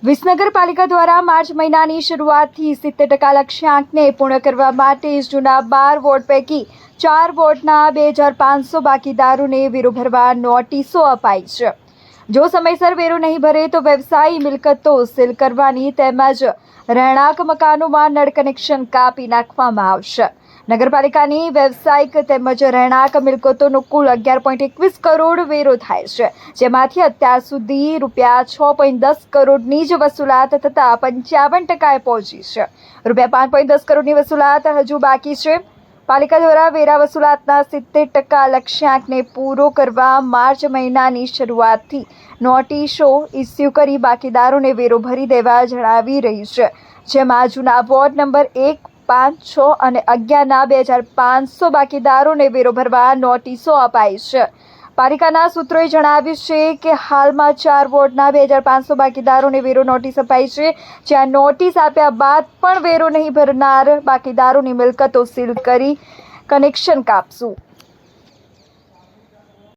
વિસનગરપાલિકા દ્વારા માર્ચ મહિનાની શરૂઆતથી 70% લક્ષ્યાંકને પૂર્ણ કરવા માટે જૂના 12 વોર્ડ પૈકી 4 વોર્ડના 2500 બાકીદારોને વેરો ભરવા નોટિસો અપાઈ છે। જો સમયસર વેરો નહીં ભરે તો વ્યવસાયી મિલકતો સીલ કરવાની તેમજ રહેણાંક મકાનોમાં નળ કનેક્શન કાપી નાખવામાં આવશે। નગરપાલિકાની વ્યવસાયિક તેમજ રહેણાંક મિલકતોનો કુલ 11.21 કરોડ વેરો થાય છે, જેમાંથી અત્યાર સુધી રૂપિયા 6.10 કરોડની જ વસૂલાત થતાં 55% પહોંચી છે। રૂપિયા 5.10 કરોડની વસૂલાત હજુ બાકી છે। પાલિકા દ્વારા વેરા વસૂલાતના 70% લક્ષ્યાંકને પૂરો કરવા માર્ચ મહિનાની શરૂઆતથી નોટિસો ઇસ્યુ કરી બાકીદારોને વેરો ભરી દેવા જણાવી રહી છે, જેમાં જૂના વોર્ડ નંબર 1, 5, 6 અને 11ના 2500 બાકીદારોને વેરો ભરવા નોટિસો અપાઈ છે। પાલિકાના સૂત્રોએ જણાવ્યું છે કે હાલમાં 4 વોર્ડના 2500 બાકીદારોને વેરો નોટિસ અપાઈ છે, જ્યાં નોટિસ આપ્યા બાદ પણ વેરો નહીં ભરનાર બાકીદારોની મિલકતો સીલ કરી કનેક્શન કાપશું।